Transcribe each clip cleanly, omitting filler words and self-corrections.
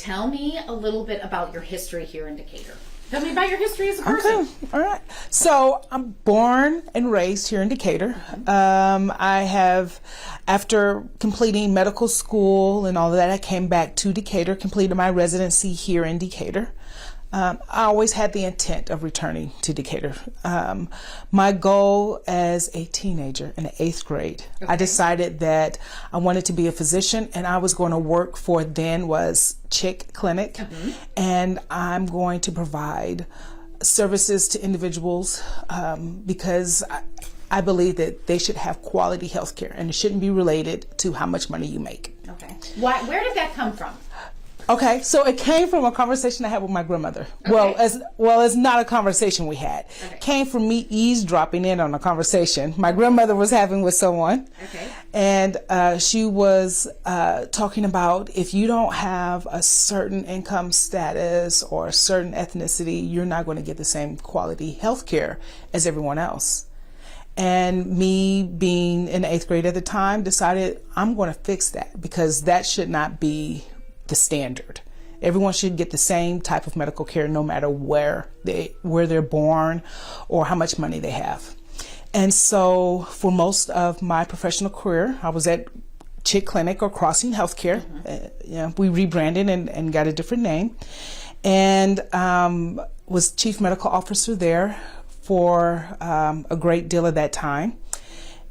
tell me a little bit about your history here in Decatur. Tell me about your history as a person. Okay, all right. So I'm born and raised here in Decatur. I have, after completing medical school and all of that, I came back to Decatur, completed my residency here in Decatur. I always had the intent of returning to Decatur. My goal as a teenager in the 8th grade, I decided that I wanted to be a physician, and I was going to work for then was WICS Clinic, and I'm going to provide services to individuals because I believe that they should have quality health care, and it shouldn't be related to how much money you make. Okay. Where did that come from? Okay, so it came from a conversation I had with my grandmother. Okay. It's not a conversation we had. Okay. It came from me eavesdropping in on a conversation my grandmother was having with someone. Okay. And she was talking about if you don't have a certain income status or a certain ethnicity, you're not going to get the same quality health care as everyone else. And me being in the 8th grade at the time decided I'm going to fix that, because that should not be the standard. Everyone should get the same type of medical care no matter where they're born or how much money they have. And so for most of my professional career, I was at WICS Clinic or Crossing Healthcare. We rebranded and got a different name, and was chief medical officer there for a great deal of that time.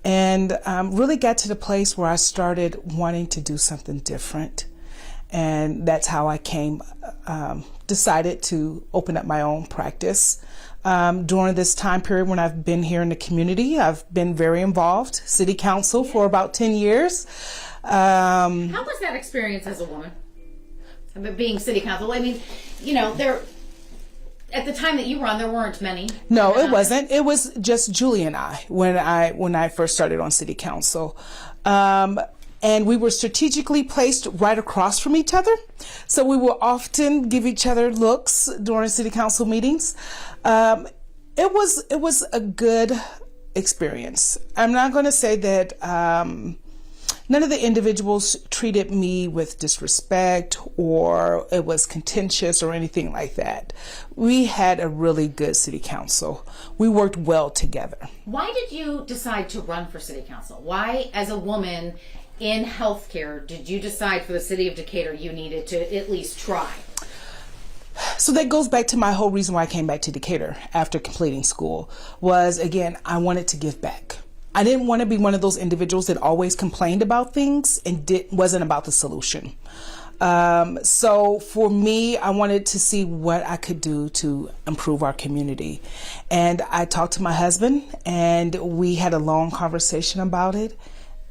And really got to the place where I started wanting to do something different. And that's how I decided to open up my own practice. During this time period when I've been here in the community, I've been very involved. City council for about 10 years. How was that experience as a woman? Being city council? I mean, at the time that you were on, there weren't many. No, it wasn't. It was just Julie and I when I first started on city council. And we were strategically placed right across from each other. So we will often give each other looks during city council meetings. It was a good experience. I'm not going to say that none of the individuals treated me with disrespect or it was contentious or anything like that. We had a really good city council. We worked well together. Why did you decide to run for city council? Why, as a woman in healthcare, did you decide for the city of Decatur you needed to at least try? So that goes back to my whole reason why I came back to Decatur after completing school was, again, I wanted to give back. I didn't want to be one of those individuals that always complained about things and wasn't about the solution. So for me, I wanted to see what I could do to improve our community. And I talked to my husband and we had a long conversation about it.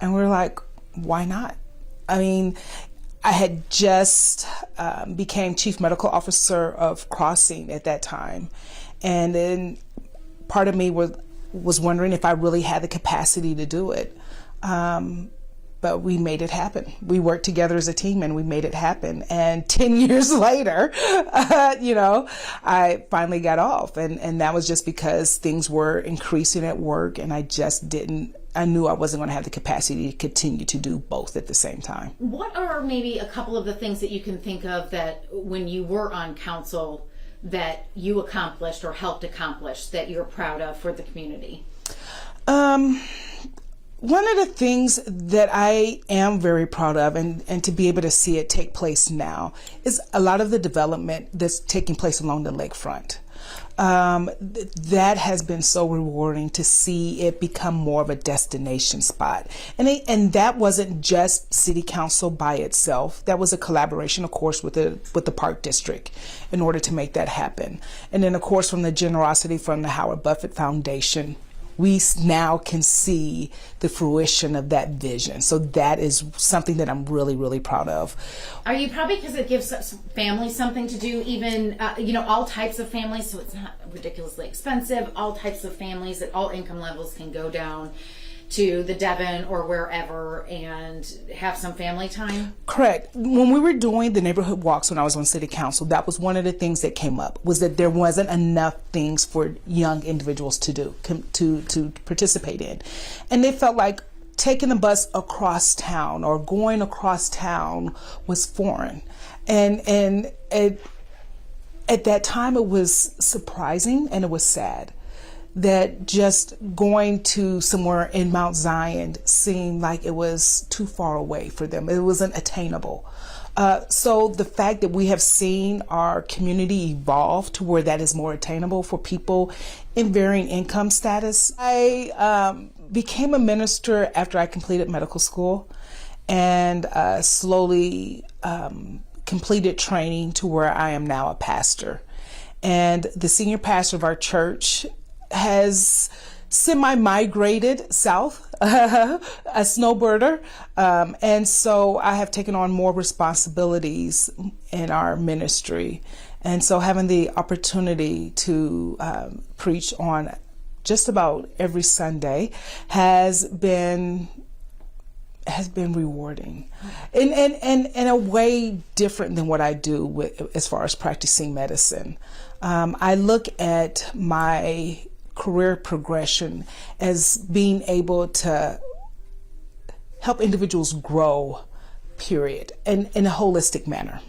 And we were like, why not? I mean, I had just became chief medical officer of Crossing at that time. And then part of me was wondering if I really had the capacity to do it. But we made it happen. We worked together as a team and we made it happen. And 10 years later, I finally got off. And that was just because things were increasing at work and I knew I wasn't going to have the capacity to continue to do both at the same time. What are maybe a couple of the things that you can think of that when you were on council that you accomplished or helped accomplish that you're proud of for the community? One of the things that I am very proud of and to be able to see it take place now is a lot of the development that's taking place along the lakefront. That has been so rewarding to see it become more of a destination spot. And that wasn't just city council by itself. That was a collaboration, of course, with the Park District in order to make that happen. And then, of course, from the generosity from the Howard Buffett Foundation, we now can see the fruition of that vision. So that is something that I'm really, really proud of. Are you proud because it gives families something to do, even, all types of families, so it's not ridiculously expensive, all types of families at all income levels can go down to the Devon or wherever and have some family time? Correct. When we were doing the neighborhood walks when I was on city council, that was one of the things that came up, was that there wasn't enough things for young individuals to do, to participate in. And they felt like taking the bus across town or going across town was foreign. And at that time, it was surprising and it was sad that just going to somewhere in Mount Zion seemed like it was too far away for them. It wasn't attainable. So the fact that we have seen our community evolve to where that is more attainable for people in varying income status. I became a minister after I completed medical school and slowly completed training to where I am now a pastor. And the senior pastor of our church has semi-migrated south, a snowbirder. And so I have taken on more responsibilities in our ministry. And so having the opportunity to preach on just about every Sunday has been rewarding in a way different than what I do with, as far as practicing medicine. I look at my career progression as being able to help individuals grow, period, in a holistic manner.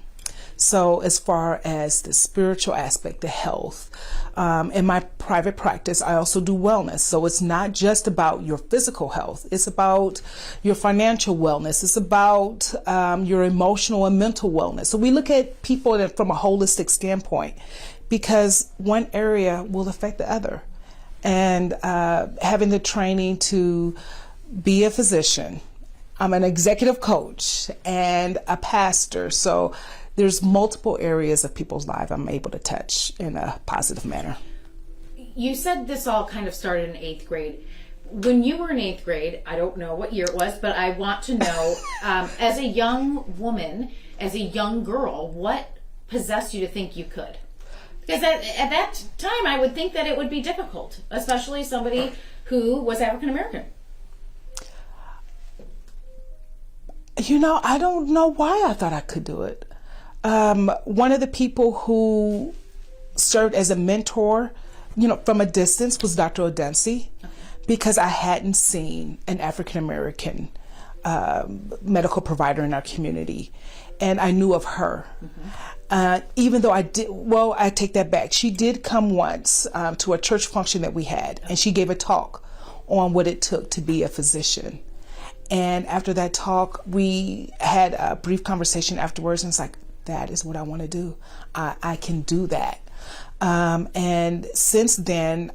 So as far as the spiritual aspect, the health, in my private practice, I also do wellness. So it's not just about your physical health. It's about your financial wellness. It's about your emotional and mental wellness. So we look at people from a holistic standpoint because one area will affect the other. And having the training to be a physician, I'm an executive coach and a pastor. So there's multiple areas of people's lives I'm able to touch in a positive manner. You said this all kind of started in 8th grade. When you were in 8th grade, I don't know what year it was, but I want to know, as a young woman, as a young girl, what possessed you to think you could? Because at that time, I would think that it would be difficult, especially somebody who was African American. You know, I don't know why I thought I could do it. One of the people who served as a mentor, you know, from a distance was Dr. Odensi, because I hadn't seen an African American medical provider in our community, and I knew of her. Even though I take that back. She did come once to a church function that we had, and she gave a talk on what it took to be a physician. And after that talk, we had a brief conversation afterwards, and it's like, that is what I want to do. I can do that. And since then,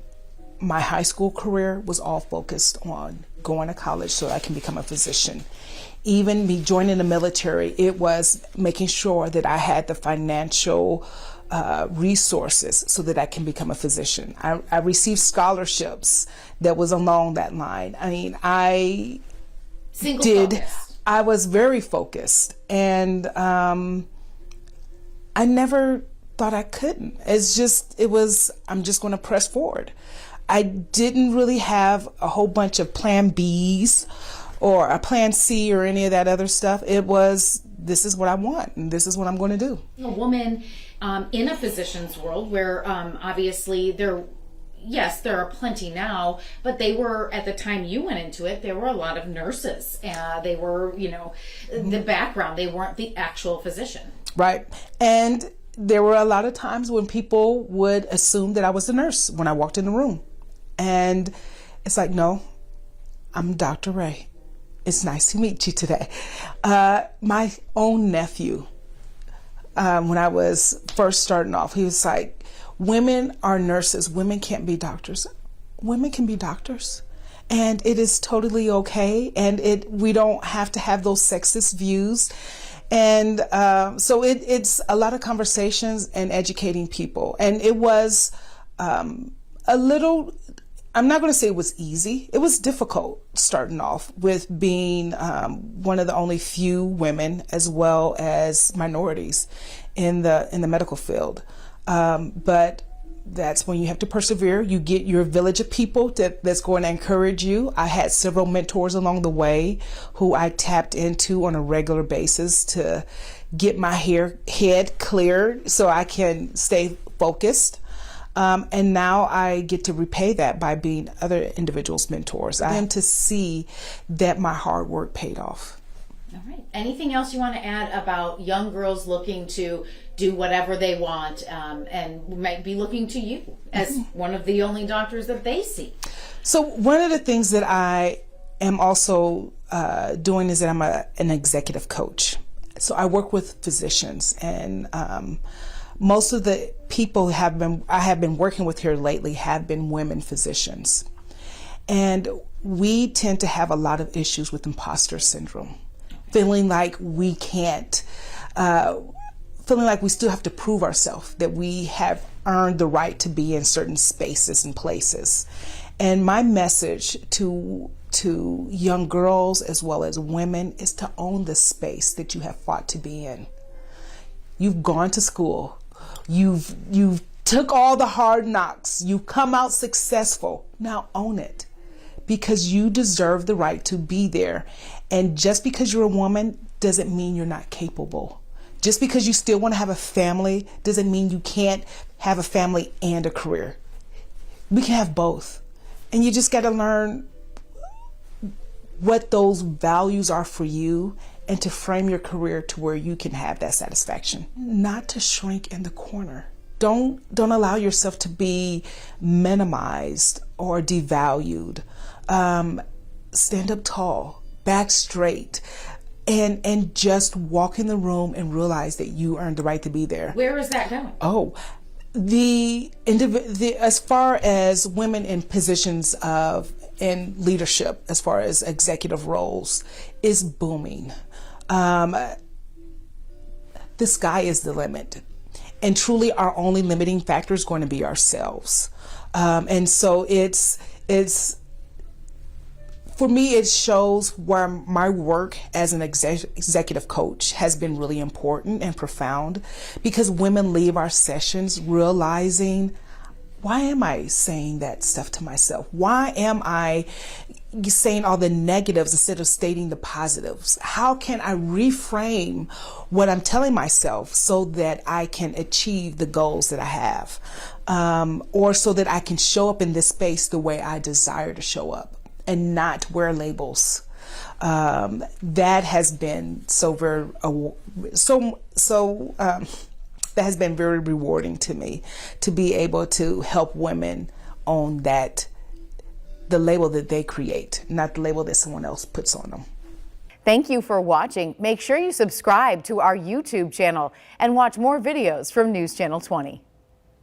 my high school career was all focused on going to college so I can become a physician. Even me joining the military, it was making sure that I had the financial resources so that I can become a physician. I received scholarships that was along that line. I mean, I was very focused, and I never thought I couldn't. I'm just going to press forward. I didn't really have a whole bunch of plan Bs or a plan C or any of that other stuff. It was, this is what I want and this is what I'm going to do. A woman in a physician's world where obviously there are plenty now, but they were, at the time you went into it, there were a lot of nurses. They were, the background. They weren't the actual physician. Right. And there were a lot of times when people would assume that I was a nurse when I walked in the room. And it's like, no, I'm Dr. Ray. It's nice to meet you today. My own nephew, when I was first starting off, he was like, women are nurses. Women can't be doctors. Women can be doctors. And it is totally okay. And we don't have to have those sexist views. And so it's a lot of conversations and educating people. And it was a little, I'm not going to say it was easy. It was difficult starting off with being one of the only few women as well as minorities in the medical field. But that's when you have to persevere. You get your village of people that's going to encourage you. I had several mentors along the way who I tapped into on a regular basis to get my head cleared so I can stay focused. And now I get to repay that by being other individuals' mentors. I am to see that my hard work paid off. All right. Anything else you want to add about young girls looking to do whatever they want and might be looking to you as one of the only doctors that they see? So one of the things that I am also doing is that I'm an executive coach. So I work with physicians, and most of the people I have been working with here lately have been women physicians. And we tend to have a lot of issues with imposter syndrome, feeling like we can't, feeling like we still have to prove ourselves, that we have earned the right to be in certain spaces and places. And my message to young girls as well as women is to own the space that you have fought to be in. You've gone to school. You've took all the hard knocks. You've come out successful. Now own it, because you deserve the right to be there. And just because you're a woman doesn't mean you're not capable. Just because you still want to have a family doesn't mean you can't have a family and a career. We can have both. And you just got to learn what those values are for you and to frame your career to where you can have that satisfaction. Not to shrink in the corner. Don't allow yourself to be minimized or devalued. Stand up tall, back straight, and just walk in the room and realize that you earned the right to be there. Where is that going? Oh, as far as women in positions in leadership, as far as executive roles, is booming. The sky is the limit. And truly our only limiting factor is going to be ourselves. And so it's for me, it shows where my work as an executive coach has been really important and profound, because women leave our sessions realizing, why am I saying that stuff to myself? Why am I saying all the negatives instead of stating the positives? How can I reframe what I'm telling myself so that I can achieve the goals that I have, or so that I can show up in this space the way I desire to show up and not wear labels? That has been that has been very rewarding to me, to be able to help women own the label that they create, not the label that someone else puts on them. Thank you for watching. Make sure you subscribe to our YouTube channel and watch more videos from News Channel 20.